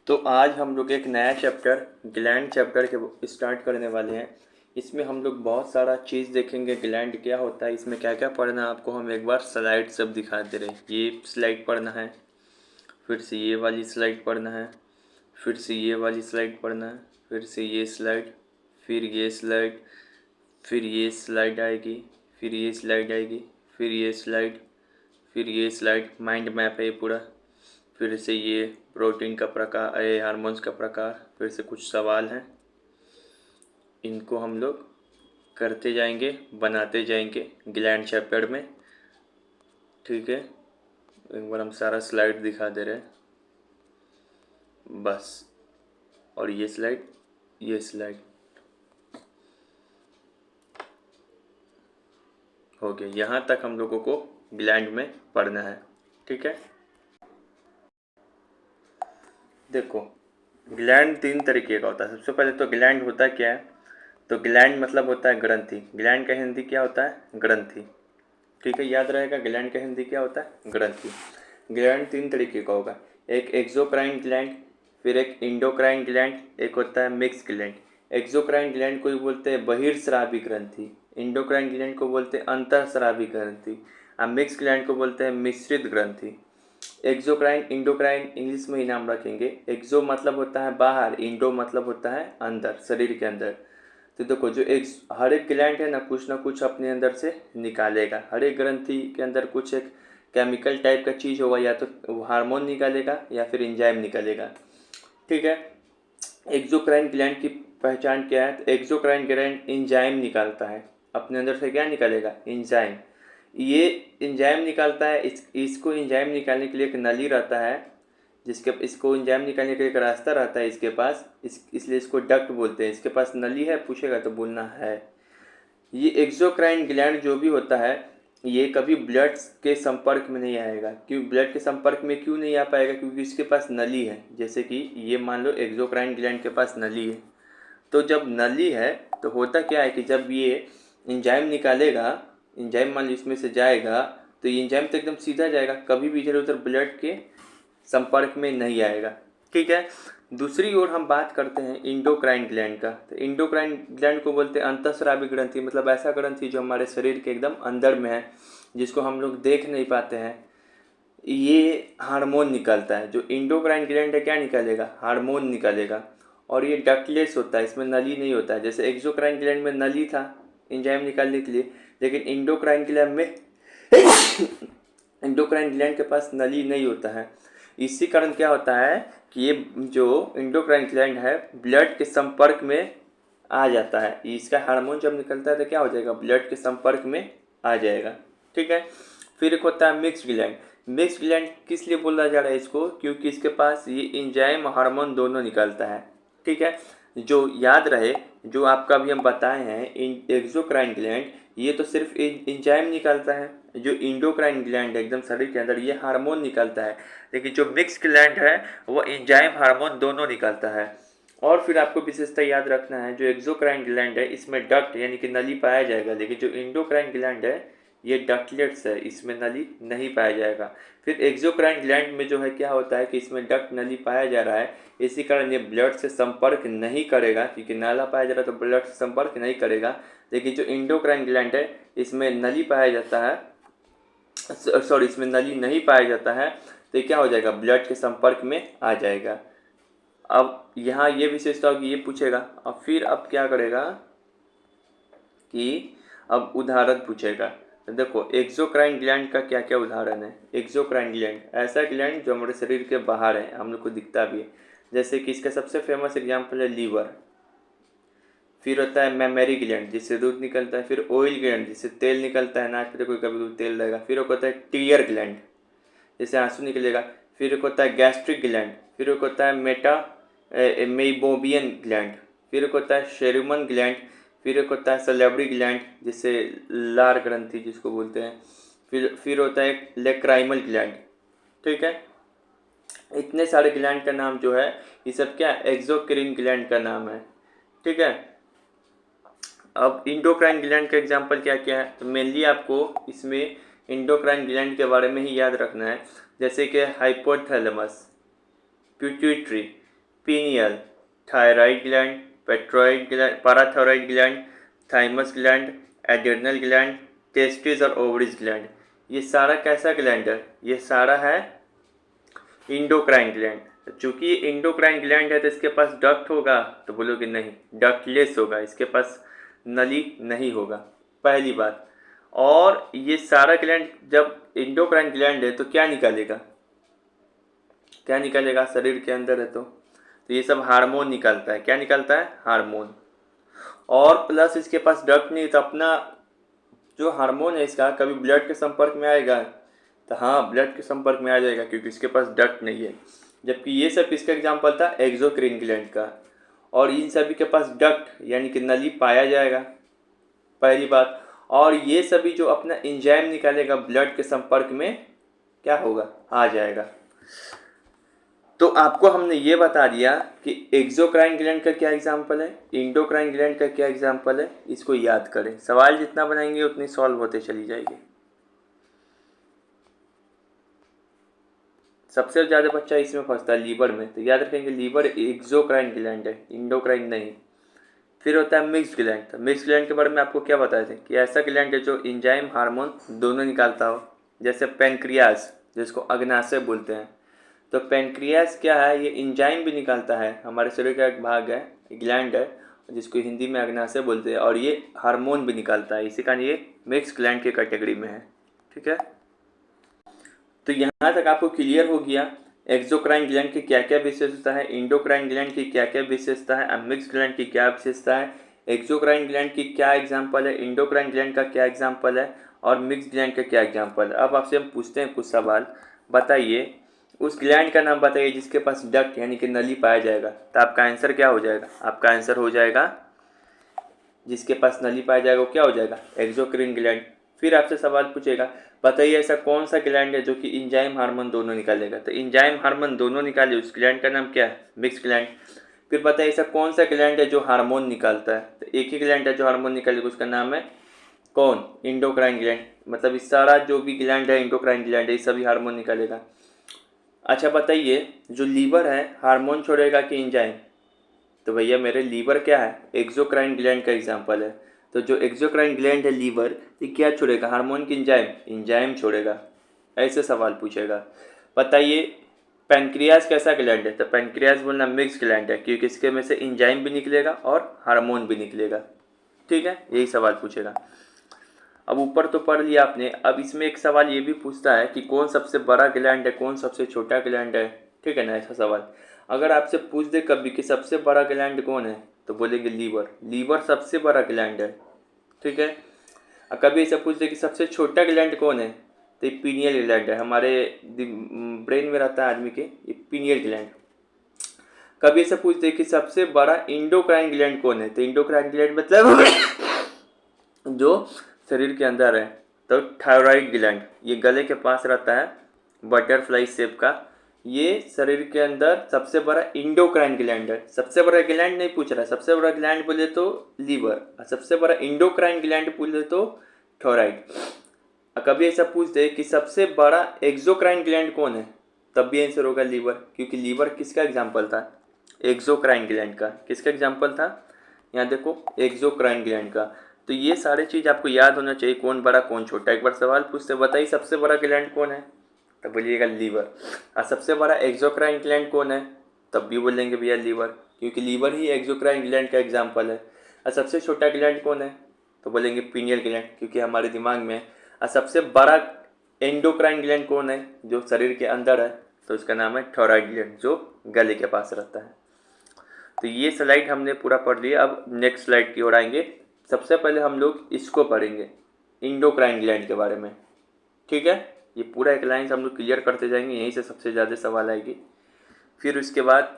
तो आज हम लोग एक नया चैप्टर ग्लैंड चैप्टर के स्टार्ट करने वाले हैं। इसमें हम लोग बहुत सारा चीज़ देखेंगे, ग्लैंड क्या होता है, इसमें क्या क्या पढ़ना है आपको हम एक बार स्लाइड सब दिखा दे रहे हैं। ये स्लाइड पढ़ना है, फिर से ये वाली स्लाइड पढ़ना है, फिर से ये वाली स्लाइड पढ़ना है, फिर से ये स्लाइड, फिर ये स्लाइड, फिर ये स्लाइड आएगी, फिर ये स्लाइड आएगी, फिर ये स्लाइड, फिर ये स्लाइड। माइंड मैप है ये पूरा। फिर से ये प्रोटीन का प्रकार, ये हार्मोन्स का प्रकार, फिर से कुछ सवाल हैं, इनको हम लोग करते जाएंगे, बनाते जाएंगे ग्लैंड चैप्टर में। ठीक है, एक बार हम सारा स्लाइड दिखा दे रहे हैं बस। और ये स्लाइड, ये स्लाइड हो गया। यहाँ तक हम लोगों को ग्लैंड में पढ़ना है। ठीक है, देखो ग्लैंड तीन तरीके का होता है। सबसे पहले तो ग्लैंड होता क्या है, तो ग्लैंड मतलब होता है ग्रंथि। ग्लैंड का हिंदी क्या होता है, ग्रंथि। ठीक है, याद रहेगा ग्लैंड का हिंदी क्या होता है, ग्रंथि। ग्लैंड तीन तरीके का होगा, एक एक्सोक्राइन ग्लैंड, फिर एक इंडोक्राइन ग्लैंड, एक होता है मिक्स ग्लैंड। एक्सोक्राइन ग्लैंड को बोलते हैं बहिर्स्रावी ग्रंथि, इंडोक्राइन ग्लैंड को बोलते हैं अंतःस्रावी ग्रंथि, और मिक्स ग्लैंड को बोलते हैं मिश्रित ग्रंथि। एक्सोक्राइन इंडोक्राइन इंग्लिश में ही नाम रखेंगे। एक्सो मतलब होता है बाहर, इंडो मतलब होता है अंदर, शरीर के अंदर। तो देखो जो एक हर एक ग्लैंड है ना कुछ अपने अंदर से निकालेगा। हर एक ग्रंथि के अंदर कुछ एक केमिकल टाइप का चीज़ होगा, या तो हार्मोन निकालेगा या फिर एंजाइम निकालेगा। ठीक है, एक्सोक्राइन ग्लैंड की पहचान क्या है, तो एक्सोक्राइन ग्लैंड एंजाइम निकालता है। अपने अंदर से क्या निकालेगा, एंजाइम। ये एंजाइम निकालता है। इसको एंजाइम निकालने के लिए एक नली रहता है, जिसके इसको एंजाइम निकालने के लिए एक रास्ता रहता है इसके पास, इसलिए इसको डक्ट बोलते हैं। इसके पास नली है, पूछेगा तो बोलना है। ये एक्सोक्राइन ग्लैंड जो भी होता है, ये कभी ब्लड के संपर्क में नहीं आएगा। क्यों ब्लड के संपर्क में क्यों नहीं आ पाएगा, क्योंकि इसके पास नली है। जैसे कि ये मान लो एक्सोक्राइन ग्लैंड के पास नली है, तो जब नली है तो होता क्या है कि जब ये एंजाइम निकालेगा, एंजाइम मान लो इसमें से जाएगा, तो ये एंजाइम तो एकदम सीधा जाएगा, कभी भी इधर उधर ब्लड के संपर्क में नहीं आएगा। ठीक है, दूसरी ओर हम बात करते हैं इंडोक्राइन ग्लैंड का। तो इंडोक्राइन ग्लैंड को बोलते हैं अंतःस्रावी ग्रंथि, मतलब ऐसा ग्रंथि जो हमारे शरीर के एकदम अंदर में है, जिसको हम लोग देख नहीं पाते हैं। ये हार्मोन निकालता है। जो इंडोक्राइन ग्लैंड है क्या निकालेगा, हार्मोन निकालेगा। और ये डक्टलेस होता है, इसमें नली नहीं होता है। जैसे एक्सोक्राइन ग्लैंड में नली था एंजाइम निकालने के लिए, लेकिन इंडोक्राइन ग्लैंड में इंडोक्राइन ग्लैंड के पास नली नहीं होता है। इसी कारण क्या होता है कि ये जो इंडोक्राइन ग्लैंड है ब्लड के संपर्क में आ जाता है। इसका हार्मोन जब निकलता है तो क्या हो जाएगा, ब्लड के संपर्क में आ जाएगा। ठीक है, फिर एक होता है मिक्स ग्लैंड। मिक्स ग्लैंड किस लिए बोला जा रहा है इसको, क्योंकि इसके पास ये एंजाइम हार्मोन दोनों निकलता है। ठीक है, जो याद रहे, जो आपका अभी हम बताए हैं एक्सोक्राइन ग्लैंड, ये तो सिर्फ एंजाइम निकालता है। जो इंडोक्राइन ग्लैंड है एकदम शरीर के अंदर, ये हार्मोन निकालता है। लेकिन जो मिक्स ग्लैंड है वो एंजाइम हार्मोन दोनों निकालता है। और फिर आपको विशेषता याद रखना है, जो एक्सोक्राइन ग्लैंड है इसमें डक्ट यानी कि नली पाया जाएगा, लेकिन जो इंडोक्राइन ग्लैंड है ये डक्टलेट्स है, इसमें नली नहीं पाया जाएगा। फिर एक्सोक्राइन ग्लैंड में जो है क्या होता है कि इसमें डक्ट नली पाया जा रहा है, इसी कारण ये ब्लड से संपर्क नहीं करेगा, क्योंकि नाला पाया जा रहा है तो ब्लड से संपर्क नहीं करेगा। लेकिन जो इंडोक्राइन ग्लैंड है इसमें नली पाया जाता है, सॉरी इसमें नली नहीं पाया जाता है, तो क्या हो जाएगा, ब्लड के संपर्क में आ जाएगा। अब यहाँ ये विशेषता होगी, ये पूछेगा। अब फिर अब क्या करेगा कि अब उदाहरण पूछेगा। तो देखो एक्सोक्राइन ग्लैंड का क्या क्या उदाहरण है। एक्सोक्राइन ग्लैंड ऐसा ग्लैंड जो हमारे शरीर के बाहर है, हम लोग को दिखता भी है। जैसे कि इसका सबसे फेमस एग्जाम्पल है लीवर। फिर होता है मेमरी ग्लैंड जिससे दूध निकलता है। फिर ऑयल ग्लैंड जिससे तेल निकलता है, नाक पे कोई कभी तेल रहेगा। फिर एक होता है टीयर ग्लैंड जिससे आंसू निकलेगा। फिर एक होता है गैस्ट्रिक ग्लैंड। फिर एक होता है मेइबोबियन ग्लैंड। फिर एक होता है शेरुमन ग्लैंड। फिर एक होता है सलेवरी ग्लैंड जिससे लार ग्रंथि जिसको बोलते हैं। फिर होता है एक लेक्राइमल ग्लैंड। ठीक है, इतने सारे ग्लैंड का नाम जो है ये सब क्या एक्सोक्राइन ग्लैंड का नाम है। ठीक है, अब इंडोक्राइन ग्लैंड का एग्जाम्पल क्या क्या है, तो मेनली आपको इसमें इंडोक्राइन ग्लैंड के बारे में ही याद रखना है। जैसे कि hypothalamus, pituitary, pineal, thyroid gland, पेट्रॉइड gland, parathyroid gland, thymus gland, adrenal gland, testis और ओवरीज ग्लैंड। ये सारा कैसा ग्लैंड है? ये सारा है इंडोक्राइन ग्लैंड। चूंकि ये इंडोक्राइन ग्लैंड है तो इसके पास डक्ट होगा, तो बोलोगे नहीं, डक्टलेस होगा, इसके पास नली नहीं होगा, पहली बात। और ये सारा ग्लैंड जब इंडोक्राइन ग्लैंड है तो क्या निकालेगा? क्या निकालेगा? शरीर के अंदर है तो ये सब हार्मोन निकालता है। क्या निकालता है? हार्मोन। और प्लस इसके पास डक्ट नहीं, तो अपना जो हार्मोन है इसका कभी ब्लड के संपर्क में आएगा? तो हाँ, ब्लड के संपर्क में आ जाएगा, क्योंकि इसके पास डक्ट नहीं है। जबकि ये सब किसका एग्जाम्पल था? एक्सोक्राइन ग्लैंड का। और इन सभी के पास डक्ट यानी कि नली पाया जाएगा, पहली बात। और ये सभी जो अपना एंजाइम निकालेगा ब्लड के संपर्क में क्या होगा? आ जाएगा। तो आपको हमने ये बता दिया कि एक्सोक्राइन ग्लैंड का क्या एग्जाम्पल है, इंडोक्राइन ग्लैंड का क्या एग्जाम्पल है। इसको याद करें, सवाल जितना बनाएंगे उतनी सॉल्व होते चली जाएगी। सबसे ज़्यादा बच्चा इसमें फंसता है लीवर में, तो याद रखेंगे लीवर एक्सोक्राइन ग्लैंड है, इंडोक्राइन नहीं। फिर होता है मिक्स ग्लैंड। तो मिक्स ग्लैंड के बारे में आपको क्या बताए थे कि ऐसा ग्लैंड है जो एंजाइम हार्मोन दोनों निकालता हो, जैसे पेनक्रियास जिसको अग्नाशय बोलते हैं। तो पेनक्रियास क्या है? ये एंजाइम भी निकालता है, हमारे शरीर का एक भाग है, ग्लैंड है, जिसको हिंदी में अग्नाशय बोलते हैं, और ये हार्मोन भी निकालता है, इसी कारण ये मिक्स ग्लैंड की कैटेगरी में है। ठीक है, तो यहाँ तक आपको क्लियर हो गया एक्सोक्राइन ग्लैंड की क्या क्या विशेषता है, इंडोक्राइन ग्लैंड की क्या क्या विशेषता है, मिक्स ग्लैंड की क्या विशेषता है, एक्सोक्राइन ग्लैंड की क्या एग्जाम्पल है, इंडोक्राइन ग्लैंड का क्या एग्जाम्पल है, और मिक्स ग्लैंड का क्या एग्जाम्पल है। अब आपसे हम पूछते हैं कुछ सवाल। बताइए उस ग्लैंड का नाम बताइए जिसके पास डक्ट यानी कि नली पाया जाएगा। तो आपका आंसर क्या हो जाएगा? आपका आंसर हो जाएगा, जिसके पास नली पाया जाएगा वो क्या हो जाएगा? Exocrine gland. फिर आपसे सवाल पूछेगा, बताइए ऐसा कौन सा ग्लैंड है जो कि इंजाइम हार्मोन दोनों निकालेगा। तो इंजाइम हार्मोन दोनों निकाले, उस ग्लैंड का नाम क्या है? Mix gland. फिर बताइए ऐसा कौन सा ग्लैंड है जो हार्मोन निकालता है। तो एक ही ग्लैंड है जो हार्मोन निकालेगा, उसका नाम है कौन? Endocrine gland. मतलब इस सारा जो भी ग्लैंड है इंडोक्राइन ग्लैंड है, ये सभी हार्मोन निकालेगा। अच्छा बताइए जो लीवर है हार्मोन छोड़ेगा कि इंजाइम? तो भैया मेरे लीवर क्या है? एक्सोक्राइन ग्लैंड का एग्जाम्पल है। तो जो एक्सोक्राइन ग्लैंड है लीवर, ये क्या छोड़ेगा? हार्मोन की इंजाइम? इंजाइम छोड़ेगा। ऐसे सवाल पूछेगा। बताइए पैनक्रियास कैसा ग्लैंड है? तो पैनक्रियास बोलना मिक्स ग्लैंड है, क्योंकि इसके में से इंजाइम भी निकलेगा और हार्मोन भी निकलेगा। ठीक है, यही सवाल पूछेगा। अब ऊपर तो पढ़ लिया आपने, अब इसमें एक सवाल ये भी पूछता है कि कौन सबसे बड़ा ग्लैंड है, कौन सबसे छोटा ग्लैंड है। ठीक है ना, ऐसा सवाल अगर आपसे पूछ दे कभी कि सबसे बड़ा ग्लैंड कौन है, तो बोलेंगे लीवर। लीवर सबसे बड़ा ग्लैंड है। ठीक है, और कभी ऐसा पूछ दे कि सबसे छोटा ग्लैंड कौन है, तो ये पीनियल ग्लैंड है, हमारे ब्रेन में रहता है आदमी के, ये पीनियल ग्लैंड। कभी ऐसा पूछ दे कि सबसे बड़ा इंडोक्राइन ग्लैंड कौन है, तो इंडोक्राइन ग्लैंड मतलब जो शरीर के अंदर है। तो थायराइड ग्लैंड, ये गले के पास रहता है, बटरफ्लाई शेप का। ये शरीर के अंदर सबसे बड़ा इंडोक्राइन ग्लैंड है। सबसे बड़ा ग्लैंड नहीं पूछ रहा है, सबसे बड़ा ग्लैंड बोले तो लीवर, और सबसे बड़ा इंडोक्राइन ग्लैंड बोले तो थायराइड। कभी ऐसा पूछ दे कि सबसे बड़ा एक्सोक्राइन ग्लैंड कौन है, तब भी आंसर होगा लीवर, क्योंकि लीवर किसका एग्जाम्पल था? एक्सोक्राइन ग्लैंड का। किसका एग्जाम्पल था? यहाँ देखो, एक्सोक्राइन ग्लैंड का। तो ये सारे चीज़ आपको याद होना चाहिए, कौन बड़ा कौन छोटा। एक बार सवाल पूछते बताइए सबसे बड़ा ग्लैंड कौन है, तब बोलिएगा लीवर। और सबसे बड़ा एक्सोक्राइन ग्लैंड कौन है, तब भी बोलेंगे भैया लीवर, क्योंकि लीवर ही एक्सोक्राइन ग्लैंड का एग्जाम्पल है। और सबसे छोटा ग्लैंड कौन है, तो बोलेंगे पीनियल ग्लैंड, क्योंकि हमारे दिमाग में है। और सबसे बड़ा एंडोक्राइन ग्लैंड कौन है, जो शरीर के अंदर है, तो उसका नाम है थायराइड ग्लैंड, जो गले के पास रहता है। तो ये स्लाइड हमने पूरा पढ़ लिया। अब नेक्स्ट स्लाइड की ओर आएंगे। सबसे पहले हम लोग इसको पढ़ेंगे, इंडोक्राइन ग्लैंड के बारे में। ठीक है, ये पूरा एक लाइन से हम लोग क्लियर करते जाएंगे, यहीं से सबसे ज़्यादा सवाल आएगी। फिर उसके बाद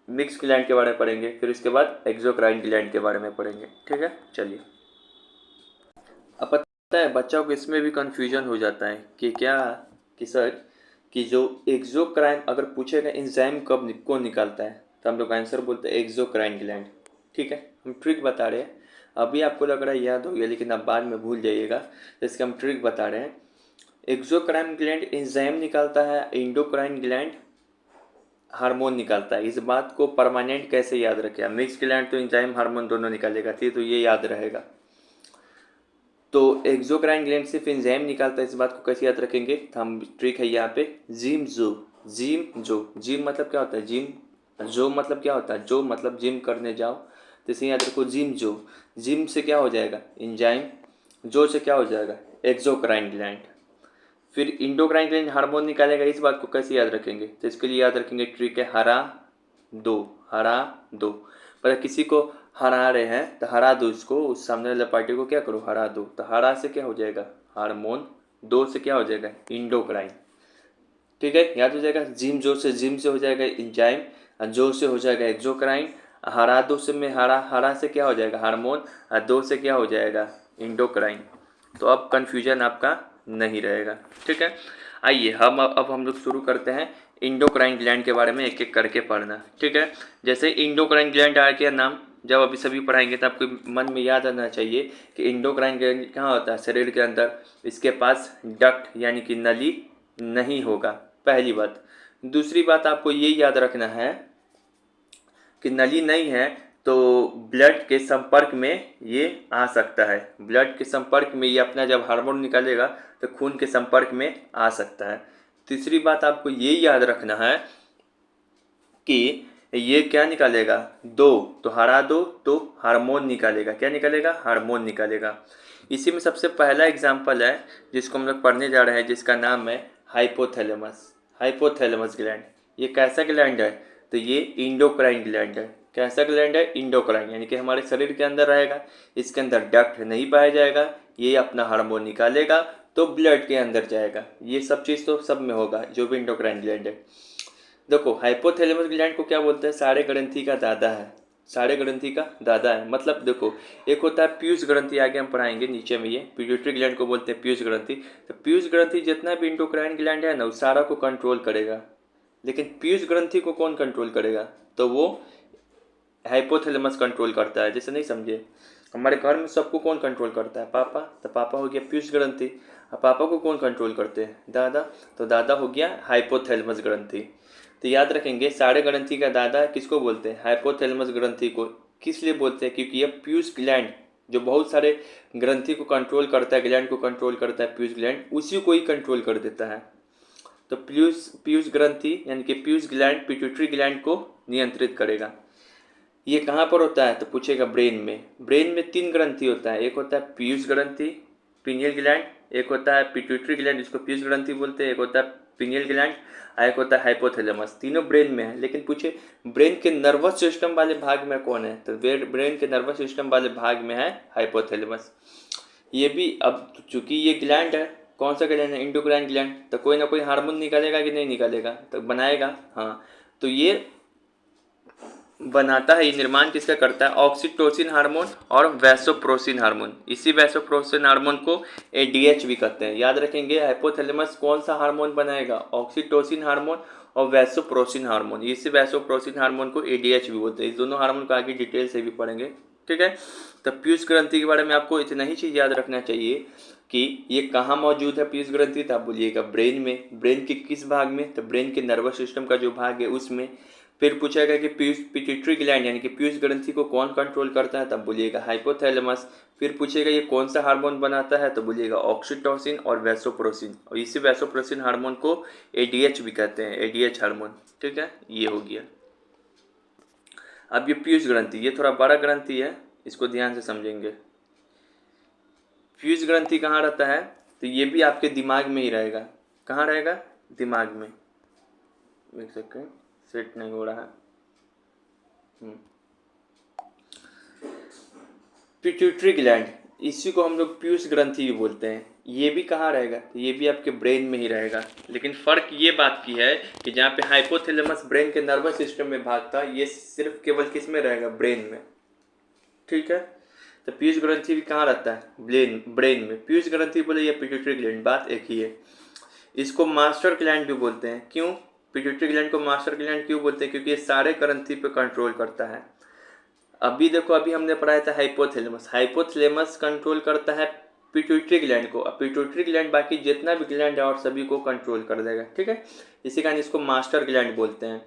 मिक्स ग्लैंड के बारे में पढ़ेंगे, फिर उसके बाद एक्सोक्राइन ग्लैंड के बारे में पढ़ेंगे। ठीक है, चलिए। अब पता है बच्चों को इसमें भी कन्फ्यूजन हो जाता है कि क्या, कि सर कि जो एक्सोक्राइन अगर पूछेगा एंजाइम कब कौन निकालता है, तो हम लोग आंसर बोलते हैं एक्सोक्राइन ग्लैंड। ठीक है, हम ट्रिक बता रहे हैं। अभी आपको लग रहा है याद हो गया, लेकिन आप बाद में भूल जाइएगा, तो इसका हम ट्रिक बता रहे हैं। एक्सोक्राइन ग्लैंड एंजाइम निकालता है, इंडोक्राइन ग्लैंड हार्मोन निकालता है। इस बात को परमानेंट कैसे याद रखें, मिक्स ग्लैंड तो एंजाइम हार्मोन दोनों निकालेगा, ठीक, तो ये याद रहेगा। तो एक्सोक्राइन ग्लैंड सिर्फ एंजाइम निकालता है, इस बात को कैसे याद रखेंगे, तो हम ट्रिक है यहाँ पे, जिम जो, जिम जो, जिम मतलब क्या होता है, जिम जो मतलब क्या होता है, जो मतलब जिम करने जाओ, तो इसे याद रखो जिम जो, जिम से क्या हो जाएगा एंजाइम, जो से क्या हो जाएगा एक्सोक्राइन ग्लैंड। फिर इंडोक्राइन ग्लैंड हार्मोन निकालेगा, इस बात को कैसे याद रखेंगे, तो इसके लिए याद रखेंगे ट्रिक है हरा दो, हरा दो। पर किसी को हरा रहे हैं तो हरा दो, इसको उस सामने वाले पार्टी को क्या करो हरा दो, तो हरा से क्या हो जाएगा हार्मोन, दो से क्या हो जाएगा इंडोक्राइन, ठीक है, याद हो जाएगा। जिम जो से, जिम से हो जाएगा इंजाइम, जो से हो जाएगा एक्सोक्राइन, हरा दो से में हरा, हरा से क्या हो जाएगा हार्मोन, दो से क्या हो जाएगा इंडोक्राइन। तो अब कन्फ्यूजन आपका नहीं रहेगा, ठीक है। आइए अब हम लोग शुरू करते हैं इंडोक्राइन ग्लैंड के बारे में एक एक करके पढ़ना, ठीक है। जैसे इंडोक्राइन ग्लैंड आ गया नाम, जब अभी सभी पढ़ाएंगे तो आपको मन में याद आना चाहिए कि इंडोक्राइन ग्लैंड कहाँ होता है शरीर के अंदर, इसके पास डक्ट यानी कि नली नहीं होगा, पहली बात। दूसरी बात आपको ये याद रखना है कि नली नहीं है तो ब्लड के संपर्क में ये आ सकता है, ब्लड के संपर्क में ये अपना जब हार्मोन निकालेगा तो खून के संपर्क में आ सकता है। तीसरी बात आपको ये याद रखना है कि ये क्या निकालेगा, दो, तो हरा दो तो हार्मोन निकालेगा, क्या निकालेगा हार्मोन निकालेगा। इसी में सबसे पहला एग्जाम्पल है जिसको हम लोग पढ़ने जा रहे हैं, जिसका नाम है हाइपोथैलेमस, हाइपोथैलेमस ग्लैंड। ये कैसा ग्लैंड है, तो ये इंडोक्राइन ग्लैंड है। कैसा ग्लैंड है इंडोक्राइन, यानी कि हमारे शरीर के अंदर रहेगा, इसके अंदर डक्ट नहीं पाया जाएगा, ये अपना हार्मोन निकालेगा तो ब्लड के अंदर जाएगा, ये सब चीज़ तो सब में होगा जो भी इंडोक्राइन ग्लैंड है। देखो हाइपोथैलेमस ग्लैंड को क्या बोलते हैं, सारे ग्रंथि का दादा है, सारे ग्रंथि का दादा है। मतलब देखो एक होता है पीयूष ग्रंथि, आगे हम पढ़ाएंगे नीचे में, ये पिट्यूटरी ग्लैंड को बोलते हैं पीयूष ग्रंथि। तो पीयूष ग्रंथि जितना भी इंडोक्राइन ग्लैंड है ना उस सारा को कंट्रोल करेगा, लेकिन पीयूष ग्रंथि को कौन कंट्रोल करेगा, तो वो हाइपोथैलेमस कंट्रोल करता है। जैसे नहीं समझे, हमारे घर में सबको कौन कंट्रोल करता है, पापा, तो पापा हो गया पीयूष ग्रंथि। अब पापा को कौन कंट्रोल करते हैं, दादा, तो दादा हो गया हाइपोथैलेमस ग्रंथि। तो याद रखेंगे सारे ग्रंथि का दादा किसको बोलते हैं, हाइपोथैलेमस ग्रंथि को। किस लिए बोलते हैं, क्योंकि यह पीयूष ग्लैंड जो बहुत सारे ग्रंथि को कंट्रोल करता है, ग्लैंड को कंट्रोल करता है, पीयूष ग्लैंड उसी को ही कंट्रोल कर देता है। तो पीयूष पीयूष ग्रंथि यानी कि पीयूष ग्लैंड पिट्यूटरी ग्लैंड को नियंत्रित करेगा। ये कहाँ पर होता है, तो पूछेगा ब्रेन में। ब्रेन में तीन ग्रंथि होता है, एक होता है पीयूष ग्रंथि पीनियल ग्लैंड, एक होता है पिट्यूटरी ग्लैंड जिसको पीयूष ग्रंथि बोलते हैं, एक होता है पीनियल ग्लैंड, एक होता है हाइपोथैलेमस। तीनों ब्रेन में है, लेकिन पूछे ब्रेन के नर्वस सिस्टम वाले भाग में कौन है, तो ब्रेन के नर्वस सिस्टम वाले भाग में है हाइपोथैलेमस। ये भी अब चूंकि ये ग्लैंड है, कौन सा ग्लैंड है इंडोक्राइन ग्लैंड, तो कोई ना कोई हार्मोन निकालेगा कि नहीं निकालेगा, तो बनाएगा, हाँ। तो ये बनाता है, ये निर्माण किसका करता है, ऑक्सीटोसिन हार्मोन और वैसोप्रोसिन हार्मोन। इसी वैसोप्रोसिन हार्मोन को एडीएच भी कहते हैं। याद रखेंगे हाइपोथैलेमस कौन सा हार्मोन बनाएगा, ऑक्सीटोसिन हार्मोन और वैसोप्रोसिन हार्मोन। इसी वैसोप्रोसिन हार्मोन को एडीएच भी बोलते हैं। इस दोनों हार्मोन को आगे डिटेल से भी पढ़ेंगे, ठीक है। तो पीयूष ग्रंथि के बारे में आपको इतना ही चीज़ याद रखना चाहिए कि ये कहाँ मौजूद है पीयूष ग्रंथि, तो आप बोलिएगा ब्रेन में। ब्रेन के किस भाग में, तो ब्रेन के नर्वस सिस्टम का जो भाग है उसमें। फिर पूछेगा कि पिट्यूटरी ग्लैंड यानी कि पीयूष ग्रंथि को कौन कंट्रोल करता है, तब बोलिएगा हाइपोथैलेमस। फिर पूछेगा ये कौन सा हार्मोन बनाता है, तो बोलिएगा ऑक्सीटोसिन और वैसोप्रोसिन, और इसी वैसोप्रोसिन हार्मोन को एडीएच भी कहते हैं, एडीएच हार्मोन, ठीक है। ये हो गया। अब ये पीयूष ग्रंथि ये थोड़ा बड़ा ग्रंथि है, इसको ध्यान से समझेंगे। पीयूष ग्रंथि कहाँ रहता है, तो ये भी आपके दिमाग में ही रहेगा। कहाँ रहेगा, दिमाग में। एक सेकेंड, सेट नहीं हो रहा है। पिट्यूटरी ग्लैंड, इसी को हम लोग पीयूष ग्रंथि भी बोलते हैं। ये भी कहाँ रहेगा, ये भी आपके ब्रेन में ही रहेगा। लेकिन फ़र्क ये बात की है कि जहाँ पे हाइपोथैलेमस ब्रेन के नर्वस सिस्टम में भागता, ये सिर्फ केवल किस में रहेगा, ब्रेन में, ठीक है। तो पीयूष ग्रंथि भी कहाँ रहता है, ब्रेन में। पीयूष ग्रंथि बोले या पिट्यूटरी ग्लैंड, बात एक ही है। इसको मास्टर ग्लैंड भी बोलते हैं। क्यों पिट्यूटरी ग्लैंड को मास्टर ग्लैंड क्यों बोलते हैं, क्योंकि ये सारे ग्रंथि पे कंट्रोल करता है। अभी देखो अभी हमने पढ़ाया था हाइपोथैलेमस, हाइपोथैलेमस कंट्रोल करता है पिट्यूटरी ग्लैंड को। अब पिट्यूटरी ग्लैंड बाकी जितना भी ग्लैंड है और सभी को कंट्रोल कर देगा, ठीक है। इसी कारण इसको मास्टर ग्लैंड बोलते हैं।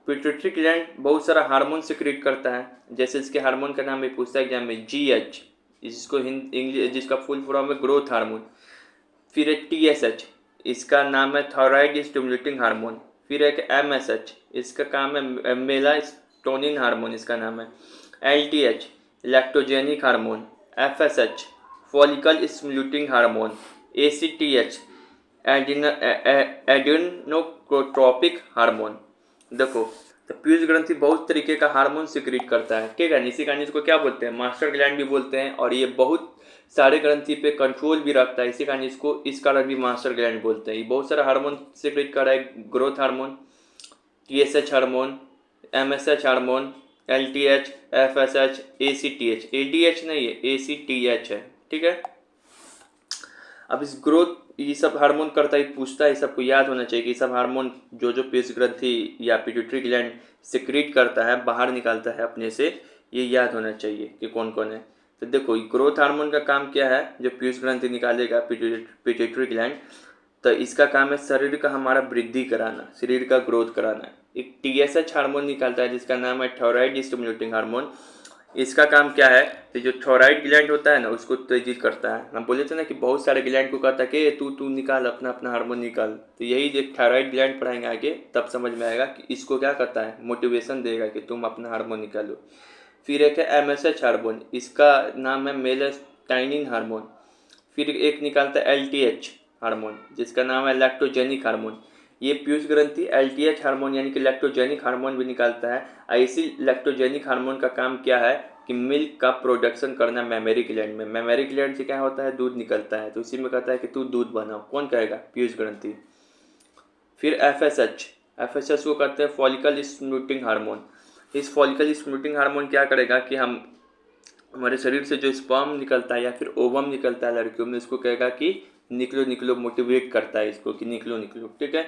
पिट्यूटरी ग्लैंड बहुत सारा हार्मोन सिक्रेट करता है, जैसे इसके हार्मोन का नाम भी पूछता है एग्जाम में, GH, जिसको इंग्लिश जिसका फुल फॉर्म है ग्रोथ हार्मोन। फिर एक TSH, इसका नाम है थायराइड स्टिमुलेटिंग हार्मोन। फिर एक MSH, इसका काम है मेलाटोनिन हार्मोन, इसका नाम है। LTH, lactogenic hormone. FSH, follicle stimulating hormone. ACTH, adrenotropic hormone. देखो, तो पीयूष ग्रंथि बहुत तरीके का हार्मोन सिक्रीट करता है, ठीक है। इसी कारण इसको क्या बोलते हैं, मास्टर ग्लैंड भी बोलते हैं, और ये बहुत सारे ग्रंथि पे कंट्रोल भी रखता है, इसी कारण इसको इस कारण भी मास्टर ग्लैंड बोलते हैं। ये बहुत सारा हार्मोन सिक्रीट कर रहा है, growth hormone, TSH hormone, MSH hormone, LTH, FSH, ACTH, ADH नहीं है, ACTH है, ठीक है। अब इस ग्रोथ ये सब हार्मोन करता है, पूछता है, सबको याद होना चाहिए कि सब हार्मोन जो जो पीयूष ग्रंथि या पिट्यूटरी ग्लैंड सिक्रीट करता है, बाहर निकालता है अपने से, ये याद होना चाहिए कि कौन कौन है। तो देखो, ग्रोथ हार्मोन का काम क्या है, जो पीयूष ग्रंथि निकालेगा पिट्यूटरी ग्लैंड, तो इसका काम है शरीर का हमारा वृद्धि कराना, शरीर का ग्रोथ कराना। एक TSH हार्मोन निकालता है जिसका नाम है थायराइड स्टिमुलेटिंग हार्मोन। इसका काम क्या है कि जो थायराइड ग्लैंड होता है ना, उसको तेजित करता है। हम बोले थे ना कि बहुत सारे ग्लैंड को कहता है कि तू निकाल अपना अपना हार्मोन निकाल, तो यही जो थायराइड ग्लैंड पढ़ाएंगे आगे तब समझ में आएगा कि इसको क्या करता है, मोटिवेशन देगा कि तुम अपना हार्मोन निकालो। फिर एक है MSH हार्मोन, इसका नाम है मेलेस्टाइनिन हार्मोन। फिर एक निकालता है LTH हार्मोन, जिसका नाम है लैक्टोजेनिक हार्मोन। ये पीयूष ग्रंथि LTH हार्मोन यानी कि लैक्टोजेनिक हार्मोन भी निकालता है। इसी लैक्टोजेनिक हार्मोन का काम क्या है कि मिल्क का प्रोडक्शन करना मेमरी ग्लैंड में। मेमरी ग्लैंड से क्या होता है, दूध निकलता है, तो उसी में कहता है कि तू दूध बनाओ, कौन कहेगा, पीयूष ग्रंथि। फिर FSH को कहते हैं फॉलिकल स्टिमुलेटिंग हार्मोन। इस फॉलिकल स्टिमुलेटिंग हार्मोन क्या करेगा कि हम हमारे शरीर से जो स्पर्म निकलता है या फिर ओवम निकलता है लड़कियों में, इसको कहेगा कि निकलो निकलो, मोटिवेट करता है इसको कि निकलो निकलो, ठीक है।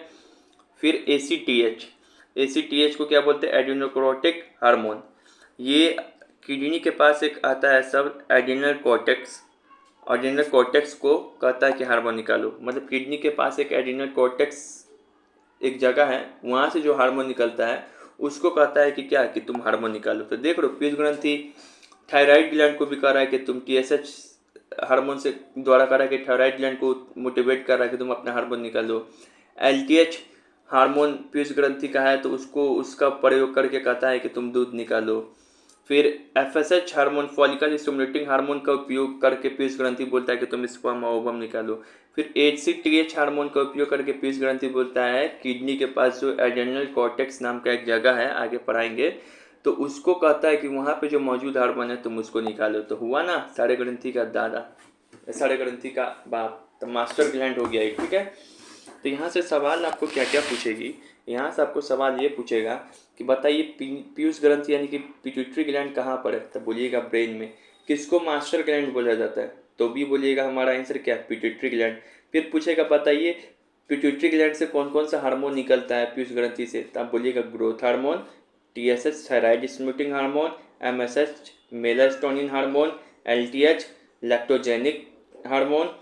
फिर ACTH को क्या बोलते हैं, एडिनोक्रोटिक हार्मोन। ये किडनी के पास एक आता है सब एडिनल कॉर्टेक्स को कहता है कि हार्मोन निकालो, मतलब किडनी के पास एक एडिनल कॉर्टेक्स एक जगह है, वहाँ से जो हार्मोन निकलता है उसको कहता है कि क्या, कि तुम हार्मोन निकालो। तो देख लो, पीयूष ग्रंथि थायराइड ग्लैंड को भी कह रहा है कि तुम TSH हार्मोन से द्वारा कह रहा है कि थायराइड ग्लैंड को मोटिवेट कर रहा है कि तुम अपना हार्मोन निकालो। LTH हार्मोन पीयूष ग्रंथि का है, तो उसको उसका प्रयोग करके कहता है कि तुम दूध निकालो। फिर FSH hormone follicle stimulating hormone का उपयोग करके पीयूष ग्रंथि बोलता है कि तुम स्पर्म और ओवम निकालो। फिर ACTH हार्मोन का उपयोग करके पीयूष ग्रंथि बोलता है किडनी के पास जो एड्रेनल कॉर्टेक्स नाम का एक जगह है, आगे पढ़ाएंगे, तो उसको कहता है कि वहाँ पे जो मौजूद हार्मोन है तुम उसको निकालो। तो हुआ ना सारे ग्रंथि का दादा, सारे ग्रंथि का बाप, तो मास्टर ग्लैंड हो गया ये, ठीक है। तो यहाँ से सवाल आपको क्या क्या पूछेगी, यहाँ से आपको सवाल ये पूछेगा कि बताइए पीयूष ग्रंथि यानी कि पिट्यूटरी ग्लैंड कहाँ पर है, तो बोलिएगा ब्रेन में। किसको मास्टर ग्लैंड बोला जाता है, तो भी बोलिएगा हमारा आंसर क्या है, पिट्यूटरी ग्लैंड। फिर पूछेगा बताइए पिट्यूटरी ग्लैंड से कौन कौन सा हार्मोन निकलता है पीयूष ग्रंथि से, तो आप बोलिएगा growth hormone, TSH thyroid stimulating hormone, MSH melatonin hormone, LTH lactogenic hormone,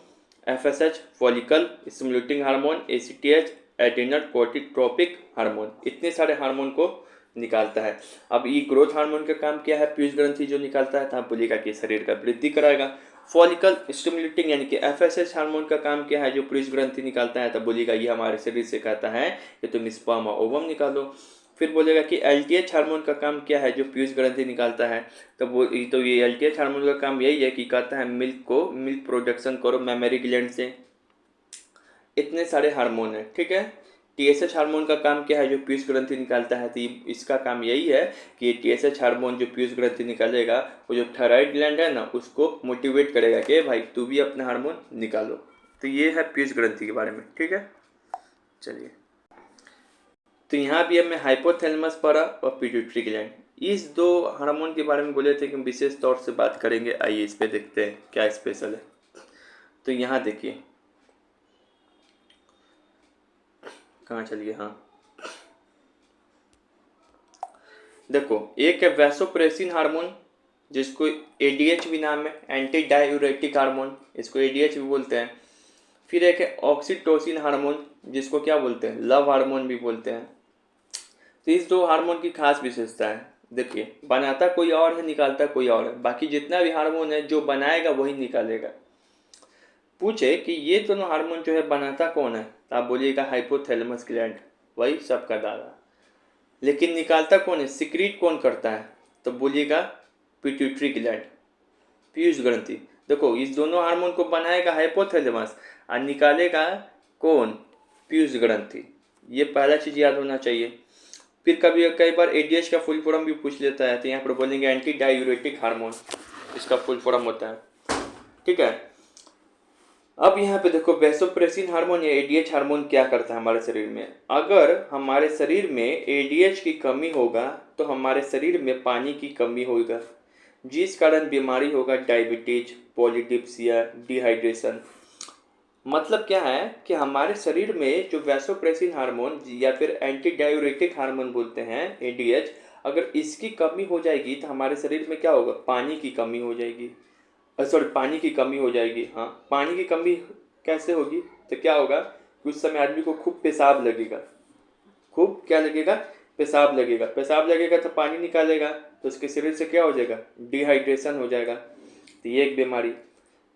FSH follicle stimulating hormone, ACTH adrenal corticotropic hormone. इतने सारे हार्मोन को निकालता है। अब ये ग्रोथ हार्मोन का काम क्या है पीयूष ग्रंथि जो निकालता है, तो आप बोलिएगा कि शरीर का वृद्धि कराएगा। फॉलिकल स्टिमुलेटिंग यानी कि FSH हार्मोन का काम क्या है जो पीयूष ग्रंथि निकालता है, तो बोलिएगा ये हमारे शरीर से कहता है कि तुम स्पर्म और ओवम निकालो। फिर बोलेगा कि LTH हार्मोन का काम क्या है जो पीयूष ग्रंथि निकालता है, तो ये LTH हार्मोन का काम यही है कि कहता है मिल्क प्रोडक्शन करो मेमरी ग्लैंड से। इतने सारे हार्मोन है, ठीक है। TSH हार्मोन का काम क्या है जो पीयूष ग्रंथि निकालता है, तो इसका काम यही है कि TSH हार्मोन जो पीयूष ग्रंथि निकालेगा वो जो थायराइड ग्लैंड है ना उसको मोटिवेट करेगा कि भाई तू भी अपना हार्मोन निकालो। तो ये है पीयूष ग्रंथि के बारे में, ठीक है। चलिए, तो यहाँ भी हमें हाइपोथैलेमस पढ़ा और पिट्यूटरी ग्लैंड, इस दो हार्मोन के बारे में बोले थे कि हम विशेष तौर से बात करेंगे। आइए इस पे देखते हैं क्या स्पेशल है। तो यहाँ देखिए, कहाँ चलिए, हाँ देखो, एक है वैसोप्रेसिन हार्मोन जिसको ADH भी नाम है, एंटी डायूरेटिक हार्मोन, इसको ADH भी बोलते हैं। फिर एक है ऑक्सीटोसिन हार्मोन जिसको क्या बोलते हैं, लव हार्मोन भी बोलते हैं। तो इस दो हार्मोन की खास विशेषता है। देखिए, बनाता कोई और है, निकालता कोई और है। बाकी जितना भी हार्मोन है, जो बनाएगा वही निकालेगा। पूछे कि ये दोनों हार्मोन जो है बनाता कौन है, तो आप बोलिएगा हाइपोथैलेमस ग्लैंड, वही सबका दादा। लेकिन निकालता कौन है, सिक्रीट कौन करता है, तो बोलिएगा पिट्यूटरी ग्लैंड, पीयूष ग्रंथि। देखो, इस दोनों हार्मोन को बनाएगा हाइपोथैलेमस और निकालेगा कौन, पीयूष ग्रंथि। ये पहला चीज़ याद होना चाहिए। फिर कई बार एडीएच का फुल फॉर्म भी पूछ लेता है, तो यहाँ पर बोलेंगे एंटी डायूरेटिक हार्मोन, इसका फुल फॉर्म होता है। ठीक है, अब यहाँ पे देखो, वैसोप्रेसिन हार्मोन या एडीएच हार्मोन क्या करता है हमारे शरीर में। अगर हमारे शरीर में एडीएच की कमी होगा तो हमारे शरीर में पानी की कमी होगा, जिस कारण बीमारी होगा डायबिटीज, पॉलीडिप्सिया, डिहाइड्रेशन। मतलब क्या है कि हमारे शरीर में जो वैसोप्रेसिन हार्मोन या फिर एंटी डायूरेटिक हार्मोन बोलते हैं एडीएच, अगर इसकी कमी हो जाएगी तो हमारे शरीर में क्या होगा, पानी की कमी हो जाएगी। सॉरी, पानी की कमी हो जाएगी। हाँ, पानी की कमी कैसे होगी, तो क्या होगा कि उस समय आदमी को खूब पेशाब लगेगा। खूब क्या लगेगा, पेशाब लगेगा। पेशाब लगेगा तो पानी निकालेगा, तो उसके शरीर से क्या हो जाएगा, डिहाइड्रेशन हो जाएगा। तो ये एक बीमारी।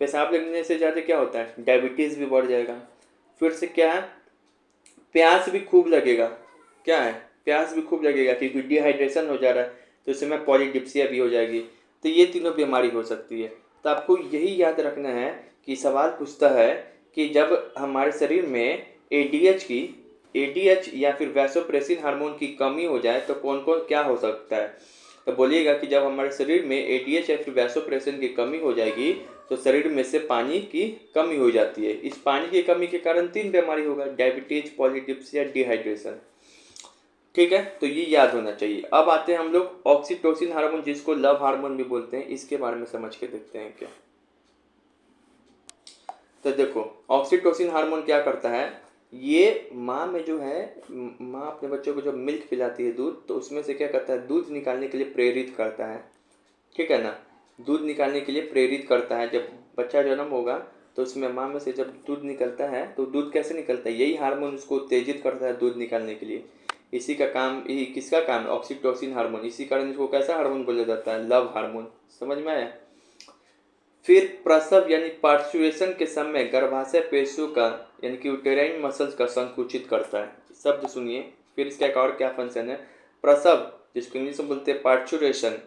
पेशाब लगने से ज़्यादा क्या होता है, डायबिटीज़ भी बढ़ जाएगा। फिर से क्या है, प्यास भी खूब लगेगा। क्या है, प्यास भी खूब लगेगा क्योंकि डिहाइड्रेशन हो जा रहा है, तो इस समय पॉलीडिप्सिया भी हो जाएगी। तो ये तीनों बीमारी हो सकती है। तो आपको यही याद रखना है कि सवाल पूछता है कि जब हमारे शरीर में एडीएच या फिर वैसोप्रेसिन हार्मोन की कमी हो जाए तो कौन कौन क्या हो सकता है। तो बोलिएगा कि जब हमारे शरीर में एडीएच या फिर वैसोप्रेसिन की कमी हो जाएगी तो शरीर में से पानी की कमी हो जाती है। इस पानी की कमी के कारण 3 बीमारी होगा, डायबिटीज, पॉलीडिप्सिया, डिहाइड्रेशन। ठीक है, तो ये याद होना चाहिए। अब आते हैं हम लोग ऑक्सीटोसिन हार्मोन, जिसको लव हार्मोन भी बोलते हैं, इसके बारे में समझ के देखते हैं क्या। तो देखो, ऑक्सीटोसिन हार्मोन क्या करता है, ये माँ में जो है, माँ अपने बच्चों को जब मिल्क पिलाती है, दूध, तो उसमें से क्या करता है, दूध निकालने के लिए प्रेरित करता है। ठीक है ना, दूध निकालने के लिए प्रेरित करता है। जब बच्चा जन्म होगा तो उसमें माँ में से जब दूध निकलता है तो दूध कैसे निकलता है, यही हार्मोन उसको उत्तेजित करता है दूध निकालने के लिए। इसी का काम, यही किसका काम है, ऑक्सीटोसिन हार्मोन। इसी कारण इसको कैसा हार्मोन बोला जाता है, लव हार्मोन। समझ में आया। फिर प्रसव यानी पार्चुएशन के समय गर्भाशय पेशियों का यानी कि यूटेराइन मसल्स का संकुचित करता है। शब्द सुनिए, फिर इसका एक और क्या फंक्शन है, प्रसव जिसको इंग्लिश में बोलते हैं पार्चुरेशन,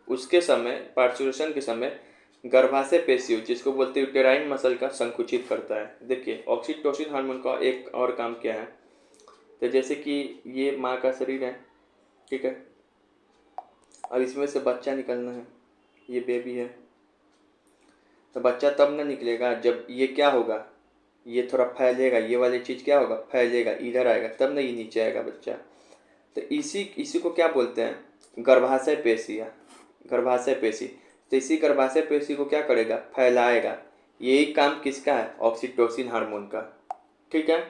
उसके समय, पार्चुरेशन के समय गर्भाशय पेशियों जिसको बोलते हैं यूटेराइन मसल का संकुचित करता है। देखिए, ऑक्सीटोसिन हार्मोन का एक और काम क्या है, तो जैसे कि ये माँ का शरीर है, ठीक है, अब इसमें से बच्चा निकलना है, ये बेबी है, तो बच्चा तब ना निकलेगा जब ये क्या होगा, ये थोड़ा फैलेगा, ये वाली चीज़ क्या होगा, फैलेगा, इधर आएगा, तब ना ये नीचे आएगा बच्चा। तो इसी को क्या बोलते हैं, गर्भाशय पेशी। या गर्भाशय पेशी, तो इसी गर्भाशय पेशी को क्या करेगा, फैलाएगा। यही काम किसका है, ऑक्सीटोसिन हार्मोन का। ठीक है,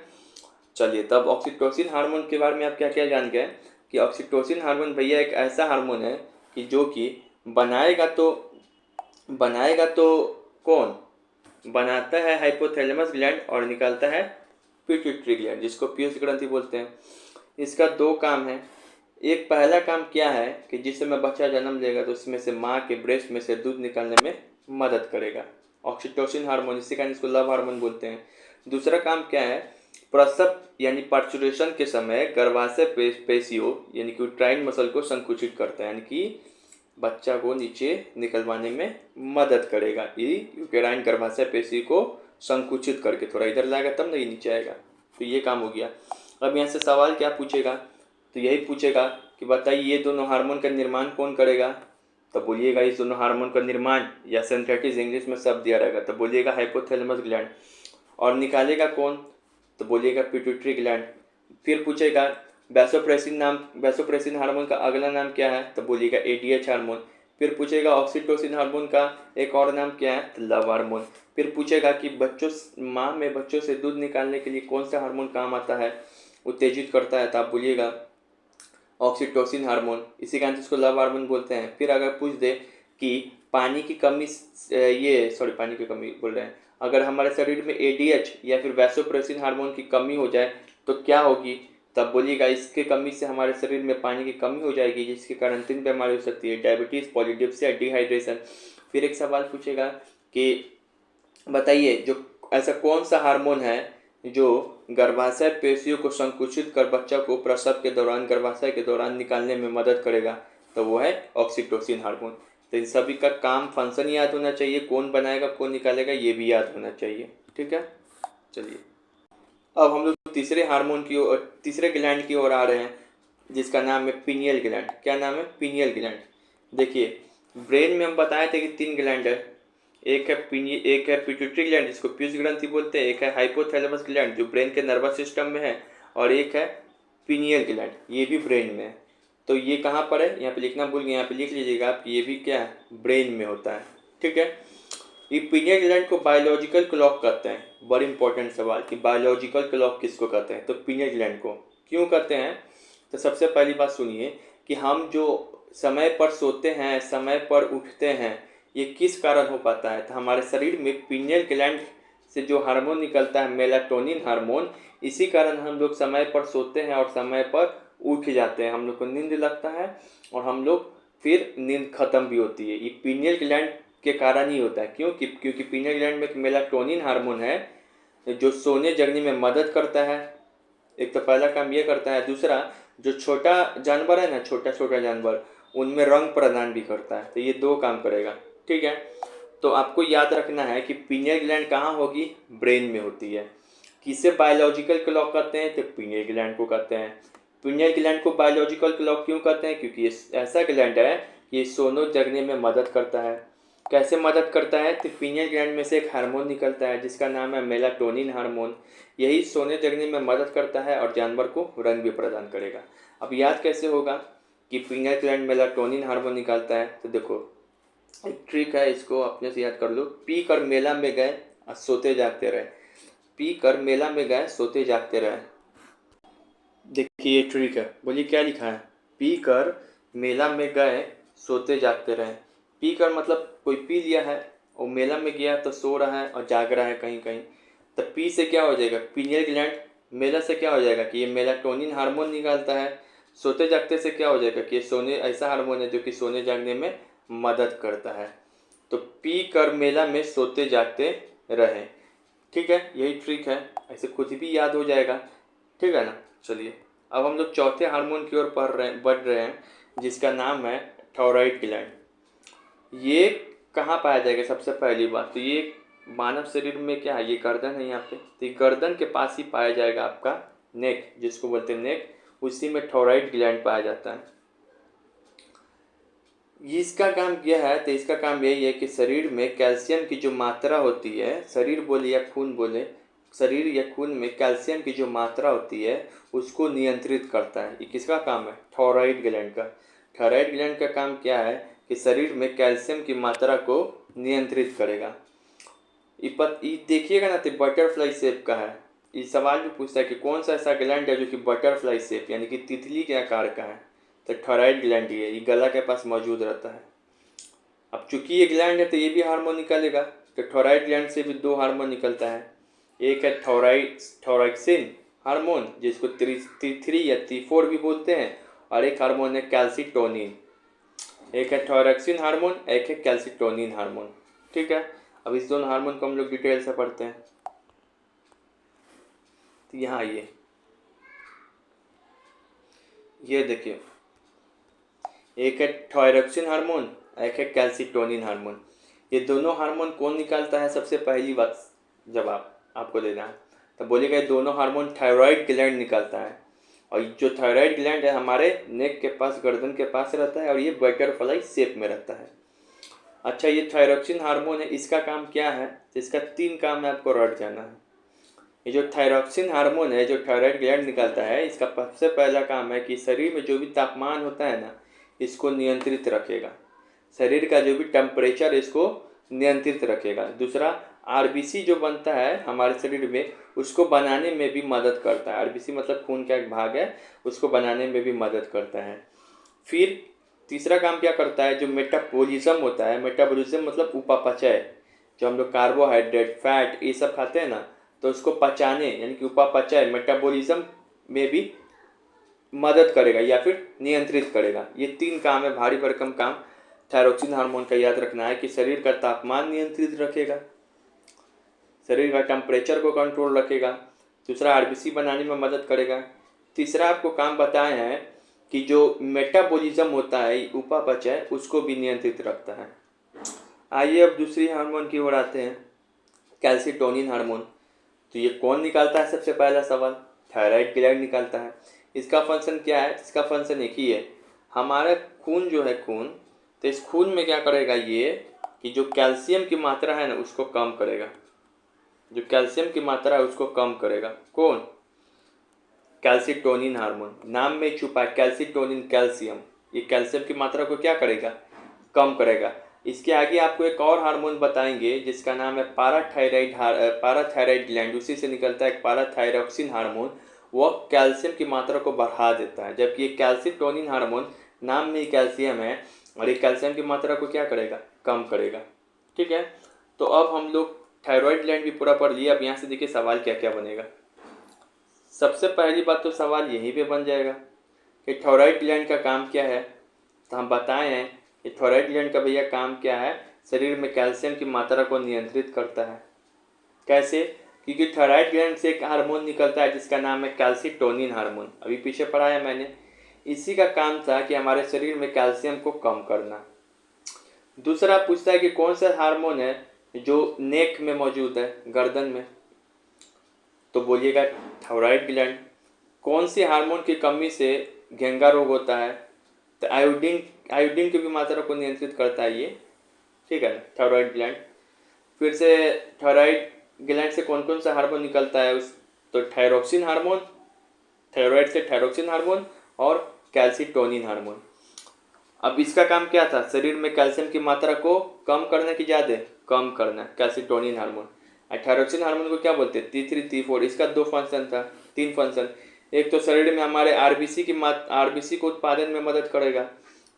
चलिए, तब ऑक्सीटोसिन हार्मोन के बारे में आप क्या क्या जान गए कि ऑक्सीटोसिन हार्मोन भैया एक ऐसा हार्मोन है कि जो कि बनाएगा तो कौन बनाता है, हाइपोथैलेमस ग्लैंड, और निकालता है पिट्यूटरी ग्लैंड, जिसको पीयूष ग्रंथि बोलते हैं। इसका 2 काम है। एक पहला काम क्या है कि जिस समय बच्चा जन्म लेगा तो उसमें से माँ के ब्रेस्ट में से दूध निकालने में मदद करेगा, ऑक्सीटोसिन हार्मोन, इसी कारण इसको लव हार्मोन बोलते हैं। दूसरा काम क्या है, प्रसव यानी पार्चुरेशन के समय गर्भाशय पेशियों यानी कि यूट्राइन मसल को संकुचित करता है, यानी कि बच्चा को नीचे निकलवाने में मदद करेगा। ये यूटेराइन गर्भाशय पेशी को संकुचित करके थोड़ा इधर लाएगा, तब नहीं नीचे आएगा। तो ये काम हो गया। अब यहाँ से सवाल क्या पूछेगा, तो यही पूछेगा कि बताइए ये दोनों हार्मोन का निर्माण कौन करेगा। तो बोलिएगा इस दोनों हार्मोन का निर्माण, या सिंथेटिक इंग्लिश में शब्द दिया रहेगा, तो बोलिएगा हाइपोथैलेमस ग्लैंड। और निकालेगा कौन, तो बोलिएगा पिट्यूटरी ग्लैंड। फिर पूछेगा वैसोप्रेसिन हार्मोन का अगला नाम क्या है, तो बोलिएगा एडीएच हार्मोन। फिर पूछेगा ऑक्सीटोसिन हार्मोन का एक और नाम क्या है, तो लव हार्मोन। फिर पूछेगा कि माँ में बच्चों से दूध निकालने के लिए कौन सा हार्मोन काम आता है, उत्तेजित करता है, तो आप बोलिएगा ऑक्सीटोसिन हार्मोन, इसी कारण इसको लव हार्मोन बोलते हैं। फिर अगर पूछ दे कि पानी की कमी, पानी की कमी बोल रहे हैं, अगर हमारे शरीर में एडीएच या फिर वैसोप्रेसिन हार्मोन की कमी हो जाए तो क्या होगी, तब बोलिएगा इसके कमी से हमारे शरीर में पानी की कमी हो जाएगी, जिसके कारण 3 बीमारी हो सकती है, डायबिटीज़, पॉलीडिप्सिया, डिहाइड्रेशन। फिर एक सवाल पूछेगा कि बताइए जो ऐसा कौन सा हार्मोन है जो गर्भाशय पेशियों को संकुचित कर बच्चा को प्रसव के दौरान, गर्भाशय के दौरान निकालने में मदद करेगा, तो वो है ऑक्सीटोसिन हार्मोन। तो इन सभी का काम फंक्शन याद होना चाहिए, कौन बनाएगा कौन निकालेगा ये भी याद होना चाहिए। ठीक है, चलिए अब हम लोग तीसरे हार्मोन की ओर, तीसरे ग्लैंड की ओर आ रहे हैं, जिसका नाम है पीनियल ग्लैंड। क्या नाम है? Pineal gland. देखिए ब्रेन में हम बताए थे कि 3 ग्लैंड है, एक है पिट्यूटरी ग्लैंड जिसको पीयूष ग्रंथि बोलते हैं, एक है हाइपोथैलेमस ग्लैंड जो ब्रेन के नर्वस सिस्टम में है, और एक है पीनियल ग्लैंड, ये भी ब्रेन में है। तो ये कहाँ पर है? यहाँ पे लिखना भूल गए, यहाँ पे लिख लीजिएगा आप, ये भी क्या है? ब्रेन में होता है। ठीक है, ये पीनियल ग्लैंड को बायोलॉजिकल क्लॉक कहते हैं। बड़ी इंपॉर्टेंट सवाल कि बायोलॉजिकल क्लॉक किसको कहते हैं? तो पीनियल ग्लैंड को क्यों कहते हैं? तो सबसे पहली बात सुनिए कि हम जो समय पर सोते हैं, समय पर उठते हैं, ये किस कारण हो पाता है? तो हमारे शरीर में पीनियल ग्लैंड से जो हार्मोन निकलता है, मेलाटोनिन हार्मोन, इसी कारण हम लोग समय पर सोते हैं और समय पर उठ जाते हैं, हम लोग को नींद लगता है और हम लोग फिर नींद खत्म भी होती है। ये पीनियल ग्लैंड के कारण ही होता है। क्योंकि पीनियल ग्लैंड में एक मेलाटोनिन हार्मोन है जो सोने जगने में मदद करता है। एक तो पहला काम ये करता है, दूसरा जो छोटा जानवर है ना, छोटा छोटा जानवर, उनमें रंग प्रदान भी करता है। तो ये 2 काम करेगा। ठीक है, तो आपको याद रखना है कि पीनियल ग्लैंड कहाँ होगी? ब्रेन में होती है। किसे बायोलॉजिकल क्लॉक कहते हैं? तो पीनियल ग्लैंड को कहते हैं। पीनियल ग्लैंड को बायोलॉजिकल क्लॉक क्यों कहते हैं? क्योंकि ये ऐसा ग्लैंड है कि ये सोने जगने में मदद करता है। कैसे मदद करता है? तो पीनियल ग्लैंड में से एक हार्मोन निकलता है जिसका नाम है मेलाटोनिन हार्मोन। यही सोने जगने में मदद करता है और जानवर को रंग भी प्रदान करेगा। अब याद कैसे होगा कि पीनियल ग्लैंड मेलाटोनिन हार्मोन निकालता है? तो देखो एक ट्रिक है, इसको अपने से याद कर लो। पी कर मेला में गए और सोते जागते रहे। पी कर मेला में गए सोते जागते रहे। देखिए ये ट्रिक है, बोलिए क्या लिखा है? पी कर मेला में गए सोते जागते रहे। पी कर मतलब कोई पी लिया है और मेला में गया तो सो रहा है और जाग रहा है कहीं कहीं। तो पी से क्या हो जाएगा? Pineal gland. मेला से क्या हो जाएगा कि ये मेलाटोनिन हार्मोन निकालता है। सोते जागते से क्या हो जाएगा कि ये सोने, ऐसा हार्मोन है जो कि सोने जागने में मदद करता है। तो पी कर मेला में सोते जागते रहे। ठीक है, यही ट्रिक है, ऐसे खुद भी याद हो जाएगा। ठीक है ना। चलिए अब हम लोग चौथे हार्मोन की ओर बढ़ रहे हैं, जिसका नाम है थायराइड ग्लैंड। ये कहाँ पाया जाएगा? सबसे पहली बात तो ये मानव शरीर में क्या है? ये गर्दन है यहाँ पे, तो ये गर्दन के पास ही पाया जाएगा आपका नेक, जिसको बोलते हैं नेक, उसी में थायराइड ग्लैंड पाया जाता है। इसका काम क्या है? तो इसका काम यही है कि शरीर में कैल्शियम की जो मात्रा होती है, शरीर बोले या खून बोले, शरीर या खून में कैल्शियम की जो मात्रा होती है उसको नियंत्रित करता है। ये किसका काम है? थायराइड ग्लैंड का। थायराइड ग्लैंड का काम क्या है कि शरीर में कैल्शियम की मात्रा को नियंत्रित करेगा। ये देखिएगा ना, तो बटरफ्लाई शेप का है। ये सवाल भी पूछता है कि कौन सा ऐसा ग्लैंड है जो कि बटरफ्लाई शेप यानी कि तितली के आकार का है? तो थायराइड ग्लैंड ये गला के पास मौजूद रहता है। अब चूंकि ये ग्लैंड है तो ये भी हार्मोन निकालेगा। तो थायराइड ग्लैंड से भी 2 हार्मोन निकलता है। एक है थायरॉक्सिन हार्मोन जिसको T3 या T4 भी बोलते हैं, और एक हार्मोन है कैल्सिटोनिन। एक है थायरॉक्सिन हार्मोन, एक है कैल्सिटोनिन हार्मोन। ठीक है, अब इस दोनों हार्मोन को हम लोग डिटेल से पढ़ते हैं। तो यहाँ ये देखिए, एक है थायरॉक्सिन हार्मोन, एक है कैल्सिटोनिन हार्मोन। ये दोनों हार्मोन कौन निकालता है? सबसे पहली बात जवाब आपको देना है। तो बोलिएगा ये दोनों हार्मोन थायराइड ग्लैंड निकालता है। और जो थायराइड ग्लैंड है हमारे नेक के पास, गर्दन के पास रहता है, और ये बटरफ्लाई शेप में रहता है। अच्छा, ये थायरॉक्सिन हार्मोन है, इसका काम क्या है? तो इसका 3 काम है, आपको रट जाना है। ये जो थायरॉक्सिन हार्मोन है जो थायराइड ग्लैंड निकालता है, इसका सबसे पहला काम है कि शरीर में जो भी तापमान होता है ना, इसको नियंत्रित रखेगा। शरीर का जो भी टेम्परेचर इसको नियंत्रित रखेगा। दूसरा, आरबीसी जो बनता है हमारे शरीर में, उसको बनाने में भी मदद करता है। आरबीसी मतलब खून का एक भाग है, उसको बनाने में भी मदद करता है। फिर तीसरा काम क्या करता है? जो मेटाबॉलिज्म होता है, मेटाबॉलिज्म मतलब उपापचय, जो हम लोग कार्बोहाइड्रेट, फैट ये सब खाते हैं ना, तो उसको पचाने यानी कि उपापचय, मेटाबॉलिज्म में भी मदद करेगा या फिर नियंत्रित करेगा। ये 3 काम है, भारी भरकम काम थायरोक्सिन हार्मोन का याद रखना है कि शरीर का तापमान नियंत्रित रखेगा, शरीर का टेम्परेचर को कंट्रोल रखेगा, दूसरा आरबीसी बनाने में मदद करेगा, तीसरा आपको काम बताए हैं कि जो मेटाबॉलिज्म होता है, उपापचय, उसको भी नियंत्रित रखता है। आइए अब दूसरी हार्मोन की ओर आते हैं, कैल्सिटोनिन हार्मोन। तो ये कौन निकालता है? सबसे पहला सवाल, थायराइड ग्लैंड निकालता है। इसका फंक्शन क्या है? इसका फंक्शन एक ही है, हमारा खून जो है खून, तो इस खून में क्या करेगा ये कि जो कैल्शियम की मात्रा है ना उसको कम करेगा, जो कैल्शियम की मात्रा है उसको कम करेगा। कौन? कैल्सिटोनिन हार्मोन, नाम में छुपा है कैल्सिटोनिन, कैल्शियम। ये कैल्शियम की मात्रा को क्या करेगा? कम करेगा। इसके आगे आपको एक और हार्मोन बताएंगे जिसका नाम है पाराथायराइड ग्लैंड, उसी से निकलता है एक पाराथायरॉक्सिन हार्मोन, वह कैल्शियम की मात्रा को बढ़ा देता है। जबकि ये कैल्सिटोनिन हार्मोन नाम में ही कैल्शियम है और ये कैल्शियम की मात्रा को क्या करेगा? कम करेगा। ठीक है, तो अब हम लोग थायराइड ग्लैंड भी पूरा पढ़ लिया। अब यहाँ से देखिए सवाल क्या क्या बनेगा। सबसे पहली बात तो सवाल यहीं पे बन जाएगा कि थायराइड ग्लैंड का काम क्या है। तो हम बताए हैं कि थायराइड ग्लैंड का भैया काम क्या है, शरीर में कैल्शियम की मात्रा को नियंत्रित करता है। कैसे? क्योंकि थायराइड ग्लैंड से एक हार्मोन निकलता है जिसका नाम है कैल्सिटोनिन हार्मोन, अभी पीछे पढ़ाया मैंने। इसी का काम था कि हमारे शरीर में कैल्शियम को कम करना। दूसरा पूछता है कि कौन सा हार्मोन है जो नेक में मौजूद है, गर्दन में, तो बोलिएगा थायराइड ग्लैंड। कौन सी हार्मोन की कमी से घेंगा रोग होता है? तो आयोडीन की भी मात्रा को नियंत्रित करता है ये। ठीक है ना, थायराइड ग्लैंड। फिर से थायराइड ग्लैंड से कौन कौन सा हार्मोन निकलता है उस, तो थायरोक्सिन हार्मोन, थायराइड से थायरोक्सिन हार्मोन और कैल्सिटोनिन हार्मोन। अब इसका काम क्या था? शरीर में कैल्शियम की मात्रा को कम करना कि ज़्यादा? कम करना, कैल्सिटोनिन हार्मोन। थायरोक्सिन हार्मोन को क्या बोलते हैं? T3 T4। इसका 2 फंक्शन था, 3 फंक्शन। एक तो शरीर में हमारे आरबीसी को उत्पादन में मदद करेगा,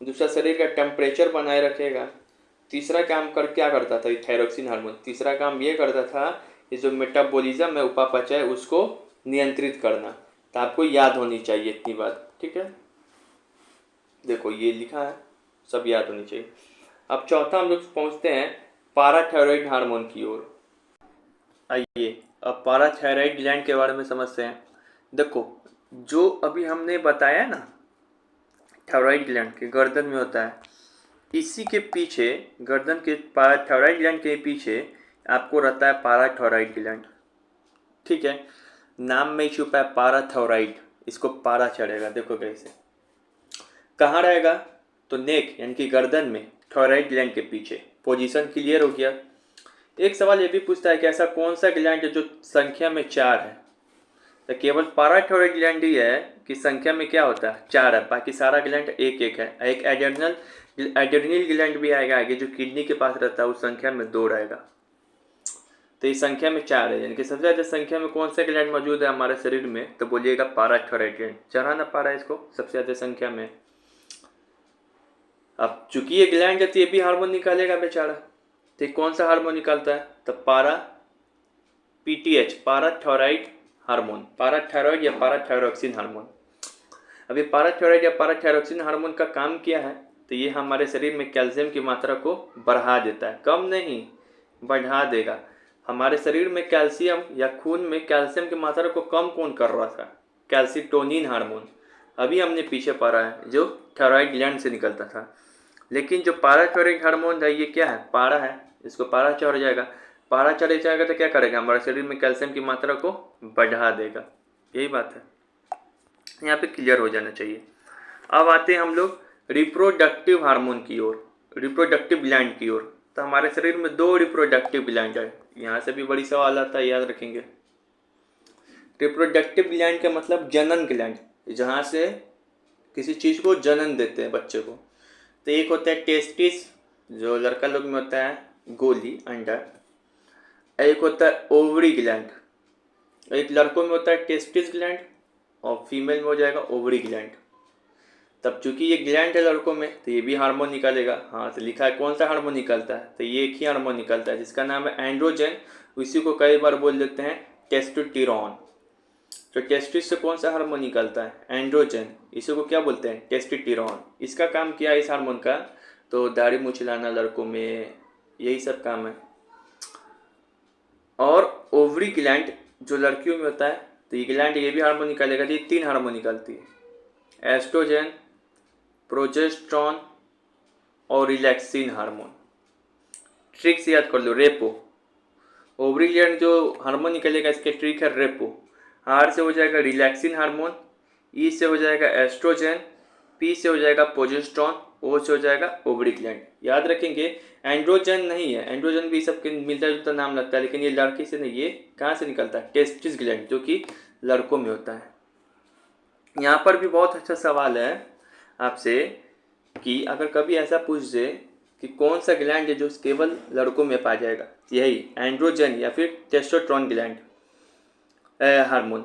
दूसरा शरीर का टेम्परेचर बनाए रखेगा, तीसरा काम क्या करता था थायरोक्सिन हार्मोन? तीसरा काम ये करता था कि जो मेटाबॉलिज्म है, उपापचय, उसको नियंत्रित करना। तो आपको याद होनी चाहिए इतनी बात। ठीक है, देखो ये लिखा है, सब याद होनी चाहिए। अब चौथा हम लोग पहुंचते हैं पाराथायरॉइड हार्मोन की ओर। आइए अब पाराथायरॉइड ग्लैंड के बारे में समझते हैं। देखो जो अभी हमने बताया ना, थायरॉइड ग्लैंड के गर्दन में होता है, इसी के पीछे, गर्दन के थायरॉइड ग्लैंड के पीछे आपको रहता है पाराथायरॉइड ग्लैंड। ठीक है, नाम में छुपा है पाराथायरॉइड, इसको पारा चढ़ेगा। देखो कैसे, कहाँ रहेगा? तो नेक यानी कि गर्दन में, थायरॉइड ग्लैंड के पीछे। पोजीशन क्लियर हो गया। एक सवाल ये भी पूछता है कि ऐसा कौन सा ग्लैंड है जो संख्या में 4 है? तो केवल पाराथायरॉइड ग्लैंड ही है कि संख्या में क्या होता है? 4 है, बाकी सारा ग्लैंड एक एक है। एक एड्रेनल ग्लैंड भी आएगा आगे, जो किडनी के पास रहता है, उस संख्या में 2 रहेगा। तो इस संख्या में 4 है, यानी कि सबसे ज़्यादा संख्या में कौन सा ग्लैंड मौजूद है हमारे शरीर में? तो बोलिएगा पाराथायरॉइड ग्लैंड। चढ़ा ना पारा इसको सबसे ज़्यादा संख्या में। अब चूंकि ये ग्लैंड है तो ये भी हार्मोन निकालेगा बेचारा। तो कौन सा हार्मोन निकालता है? तो PTH, पाराथायरॉइड हार्मोन, पाराथायरॉइड या पाराथायरॉक्सिन हार्मोन। अब ये पाराथायरॉइड या पाराथायरॉक्सिन हार्मोन का काम क्या है? तो ये हमारे शरीर में कैल्शियम की मात्रा को बढ़ा देता है, कम नहीं बढ़ा देगा। हमारे शरीर में कैल्शियम या खून में कैल्शियम की मात्रा को कम कौन कर रहा था? Calcitonin hormone. अभी हमने पीछे पढ़ा है, जो थायरॉइड ग्लैंड से निकलता था। लेकिन जो पाराथायरॉइड हार्मोन है, ये क्या है? पारा है, इसको पारा चढ़ जाएगा। पारा चढ़ जाएगा तो क्या करेगा? हमारे शरीर में कैल्शियम की मात्रा को बढ़ा देगा। यही बात है, यहाँ पे क्लियर हो जाना चाहिए। अब आते हैं हम लोग रिप्रोडक्टिव हार्मोन की ओर, रिप्रोडक्टिव ग्लैंड की ओर। तो हमारे शरीर में 2 रिप्रोडक्टिव ग्लैंड है, यहाँ से भी बड़ी सवाल आता है, याद रखेंगे। रिप्रोडक्टिव ग्लैंड का मतलब जनन ग्लैंड, जहाँ से किसी चीज़ को जन्म देते हैं बच्चे को। तो एक होता है टेस्टिस, जो लड़का लोग में होता है गोली, अंडा। एक होता है ओवरी ग्लैंड, एक लड़कों में होता है टेस्टिस ग्लैंड और फीमेल में हो जाएगा ओवरी ग्लैंड। तब चूंकि ये ग्लैंड है लड़कों में, तो ये भी हार्मोन निकालेगा। हाँ, तो लिखा है कौन सा हार्मोन निकलता है? तो ये एक ही हार्मोन निकलता है जिसका नाम है एंड्रोजन, उसी को कई बार बोल देते हैं टेस्टोस्टेरोन। तो टेस्टिस से कौन सा हार्मोन निकलता है? एंड्रोजन। इसी को क्या बोलते हैं? टेस्टोस्टेरोन। इसका काम क्या है इस हार्मोन का? तो दाढ़ी मूंछ लाना लड़कों में, यही सब काम है। और ओवरी ग्लैंड जो लड़कियों में होता है, तो ये ग्लैंड ये भी हार्मोन निकालेगा। ये 3 हार्मोन निकालती है, एस्ट्रोजन, प्रोजेस्टेरॉन और रिलैक्सिन हार्मोन। ट्रिक से याद कर लो, रेपो। ओवरी ग्लैंड जो हार्मोन निकलेगा इसके ट्रिक है रेपो। आर से हो जाएगा रिलैक्सिन हार्मोन, ई से हो जाएगा एस्ट्रोजन, पी से हो जाएगा प्रोजेस्टेरॉन, ओ से हो जाएगा ओवरी ग्लैंड। याद रखेंगे, एंड्रोजन नहीं है, एंड्रोजन भी सबके मिलता जुलता नाम लगता है, लेकिन ये लड़की से नहीं, ये कहाँ से निकलता है? टेस्टिस ग्लैंड, जो कि लड़कों में होता है। यहाँ पर भी बहुत अच्छा सवाल है आपसे कि अगर कभी ऐसा पूछ दे कि कौन सा ग्लैंड है जो केवल लड़कों में पाया जाएगा, यही एंड्रोजन या फिर टेस्टोस्टेरोन ग्लैंड हार्मोन।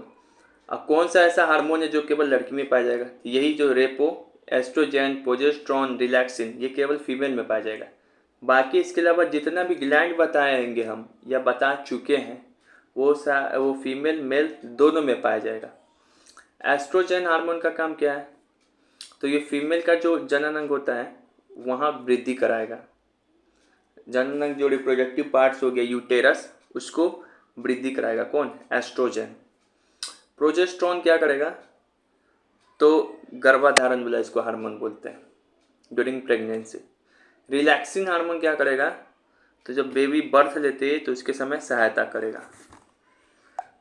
अब कौन सा ऐसा हार्मोन है जो केवल लड़की में पाया जाएगा? यही जो रेपो, एस्ट्रोजन, प्रोजेस्टेरॉन, रिलैक्सिन, ये केवल फीमेल में पाया जाएगा। बाकी इसके अलावा जितना भी ग्लैंड बताएंगे हम या बता चुके हैं, वो फीमेल मेल दोनों में पाया जाएगा। एस्ट्रोजन हार्मोन का काम क्या है? तो ये फीमेल का जो जनन अंग होता है वहाँ वृद्धि कराएगा। जनन अंग जो रिप्रोडक्टिव पार्ट्स हो गया यूटेरस, उसको वृद्धि कराएगा कौन? एस्ट्रोजन। प्रोजेस्टेरॉन क्या करेगा? तो गर्भाधारण वाला इसको हार्मोन बोलते हैं, ड्यूरिंग प्रेगनेंसी। रिलैक्सिन हार्मोन क्या करेगा? तो जब बेबी बर्थ लेते हैं तो इसके समय सहायता करेगा।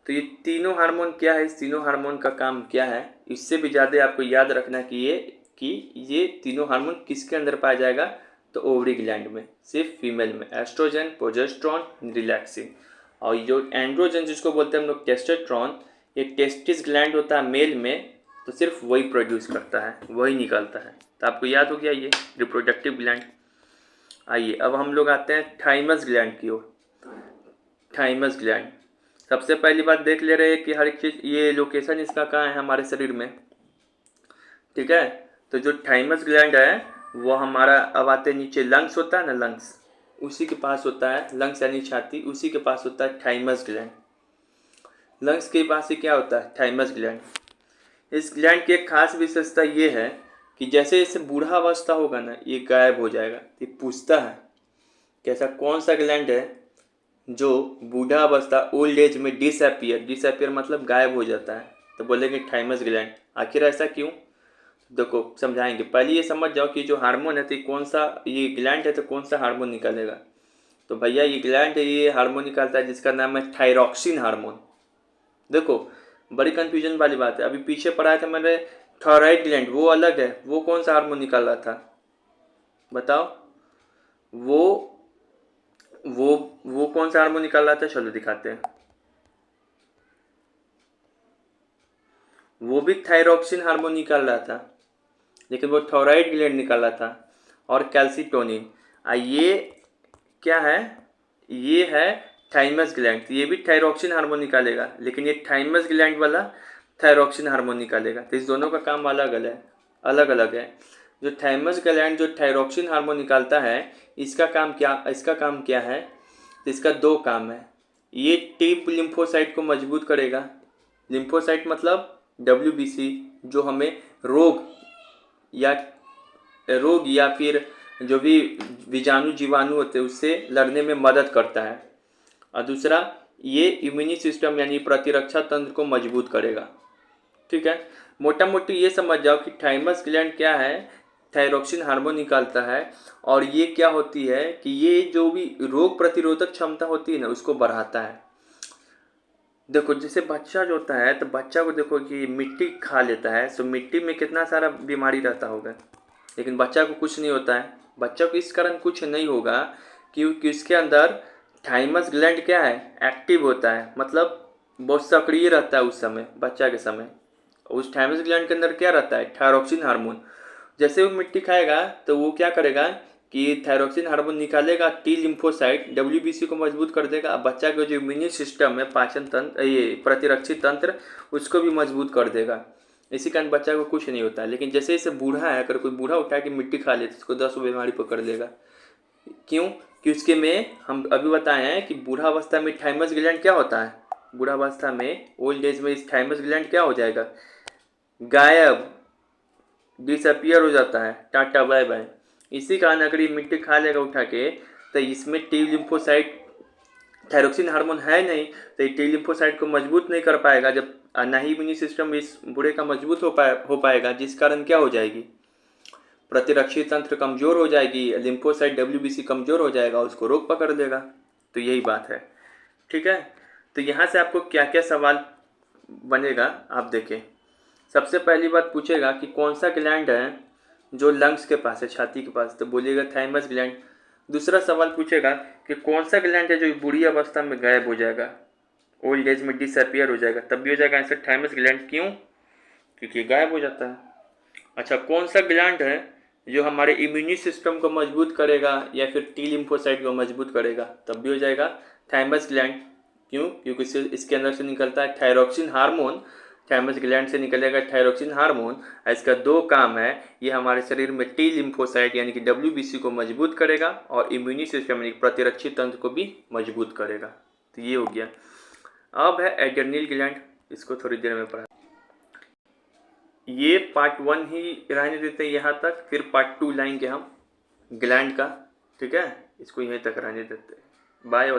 तो ये तीनों हार्मोन क्या है, इस तीनों हार्मोन का काम क्या है, इससे भी ज़्यादा आपको याद रखना कि ये तीनों हार्मोन किसके अंदर पाया जाएगा? तो ओवरी ग्लैंड में, सिर्फ फीमेल में, एस्ट्रोजन, प्रोजेस्टेरॉन, रिलैक्सिन। और जो एंड्रोजन जिसको बोलते हैं हम लोग टेस्टोस्टेरोन, ये टेस्टिस ग्लैंड होता है मेल में, तो सिर्फ वही प्रोड्यूस करता है, वही निकलता है। तो आपको याद हो गया ये रिप्रोडक्टिव ग्लैंड। आइए अब हम लोग आते हैं थाइमस ग्लैंड की ओर। थाइमस ग्लैंड, सबसे पहली बात देख ले रहे हैं कि हर एक चीज़, ये लोकेशन इसका कहाँ है हमारे शरीर में, ठीक है। तो जो थाइमस ग्लैंड है वो हमारा, अब आते नीचे, लंग्स होता है ना, लंग्स उसी के पास होता है, लंग्स यानी छाती, उसी के पास होता है थाइमस ग्लैंड। लंग्स के पास ही क्या होता है? Thymus gland. इस ग्लैंड की एक खास विशेषता ये है कि जैसे जैसे बूढ़ा अवस्था होगा ना, ये गायब हो जाएगा। ये पूछता है कि ऐसा कौन सा ग्लैंड है जो बूढ़ा अवस्था, ओल्ड एज में डिसअपियर मतलब गायब हो जाता है? तो बोलेंगे थाइमस ग्लैंड। आखिर ऐसा क्यों? देखो समझाएंगे। पहले ये समझ जाओ कि जो हार्मोन है तो कौन सा, ये ग्लैंड है तो कौन सा हार्मोन निकालेगा? तो भैया ये ग्लैंड है, ये हार्मोन निकालता है जिसका नाम है थायरॉक्सिन हार्मोन। देखो बड़ी कंफ्यूजन वाली बात है, अभी पीछे पढ़ाया था मैंने थायराइड ग्लैंड, वो अलग है, वो कौन सा हार्मोन निकाल रहा था बताओ? वो वो कौन सा हार्मोन निकाल रहा था? चलो दिखाते हैं। वो भी थायरॉक्सिन हार्मोन निकाल रहा था, लेकिन वो थायराइड ग्लैंड निकाल रहा था, और कैल्सिटोनिन। ये क्या है? ये है थाइमस ग्लैंड। तो ये भी थायरॉक्सिन हार्मोन निकालेगा, लेकिन ये थाइमस ग्लैंड वाला थायरॉक्सिन हार्मोन निकालेगा। तो इस दोनों का काम अलग अलग है। जो थाइमस ग्लैंड जो थायरॉक्सिन हार्मोन निकालता है, इसका काम क्या है? तो इसका 2 काम है। ये टी लिम्फोसाइट को मजबूत करेगा। लिम्फोसाइट मतलब WBC, जो हमें रोग या फिर जो भी विजाणु जीवाणु होते हैं उससे लड़ने में मदद करता है। और दूसरा, ये इम्यूनी सिस्टम यानी प्रतिरक्षा तंत्र को मजबूत करेगा, ठीक है। मोटा मोटी ये समझ जाओ कि थाइमस ग्लैंड क्या है? थायरॉक्सिन हार्मोन निकालता है, और ये क्या होती है कि ये जो भी रोग प्रतिरोधक क्षमता होती है ना, उसको बढ़ाता है। देखो जैसे बच्चा जो होता है, तो बच्चा को देखो कि मिट्टी खा लेता है, तो मिट्टी में कितना सारा बीमारी रहता होगा, लेकिन बच्चा को कुछ नहीं होता है। बच्चा को इस कारण कुछ नहीं होगा क्योंकि उसके अंदर थाइमस ग्लैंड क्या है? एक्टिव होता है, मतलब बहुत सक्रिय रहता है उस समय, बच्चा के समय। उस थाइमस ग्लैंड के अंदर क्या रहता है? Thyroxine hormone. जैसे वो मिट्टी खाएगा तो वो क्या करेगा कि थायरॉक्सिन हार्मोन निकालेगा, टी लिम्फोसाइट WBC को मजबूत कर देगा। बच्चा का जो इम्यूनी सिस्टम है, पाचन तंत्र, ये प्रतिरक्षी तंत्र, उसको भी मजबूत कर देगा। इसी कारण बच्चा को कुछ नहीं होता है। लेकिन जैसे जैसे बूढ़ा है, अगर कोई बूढ़ा उठा के मिट्टी खा ले तो उसको 10 बीमारी पकड़ लेगा। क्यों? कि उसके में हम अभी बताए हैं कि बूढ़ा अवस्था में थाइमस ग्लैंड क्या होता है? बुढ़ावस्था में, ओल्ड एज में इस थाइमस ग्लैंड क्या हो जाएगा, गायब, डिसअपियर हो जाता है, टाटा बाय बाय। इसी कारण अगर ये मिट्टी खा लेगा उठा के, तो इसमें टी लिम्फोसाइट, थायरोक्सिन हार्मोन है नहीं, तो ये टी लिम्फोसाइट को मजबूत नहीं कर पाएगा। जब ना ही इम्यून सिस्टम इस बूढ़े का मजबूत हो पाएगा, जिस कारण क्या हो जाएगी, प्रतिरक्षी तंत्र कमजोर हो जाएगी, लिम्फोसाइट डब्ल्यूबीसी कमजोर हो जाएगा, उसको रोग पकड़ लेगा। तो यही बात है, ठीक है। तो यहाँ से आपको क्या क्या सवाल बनेगा आप देखें। सबसे पहली बात पूछेगा कि कौन सा ग्लैंड है जो लंग्स के पास है, छाती के पास, तो बोलिएगा थाइमस ग्लैंड। दूसरा सवाल पूछेगा कि कौन सा ग्लैंड है जो बूढ़ी अवस्था में गायब हो जाएगा, ओल्ड एज में डिसअपियर हो जाएगा, तब भी हो जाएगा आंसर थाइमस ग्लैंड। क्यों, क्योंकि गायब हो जाता है। अच्छा, कौन सा ग्लैंड है जो हमारे इम्यूनी सिस्टम को मजबूत करेगा या फिर टी लिम्फोसाइट को मजबूत करेगा, तब भी हो जाएगा थाइमस ग्लैंड। क्यों, क्योंकि इसके अंदर से निकलता है थायरोक्सिन हार्मोन, थाइमस ग्लैंड से निकलेगा थायरोक्सिन हार्मोन। इसका दो काम है, ये हमारे शरीर में टी लिम्फोसाइट यानी कि डब्ल्यूबीसी को मजबूत करेगा और इम्यूनी सिस्टम यानी प्रतिरक्षी तंत्र को भी मजबूत करेगा। तो ये हो गया। अब है एड्रेनल ग्लैंड, इसको थोड़ी देर में पढ़ा। ये पार्ट 1 ही रहने देते हैं यहाँ तक, फिर पार्ट 2 लाएंगे हम ग्लैंड का, ठीक है। इसको यहीं तक रहने देते हैं। बाय।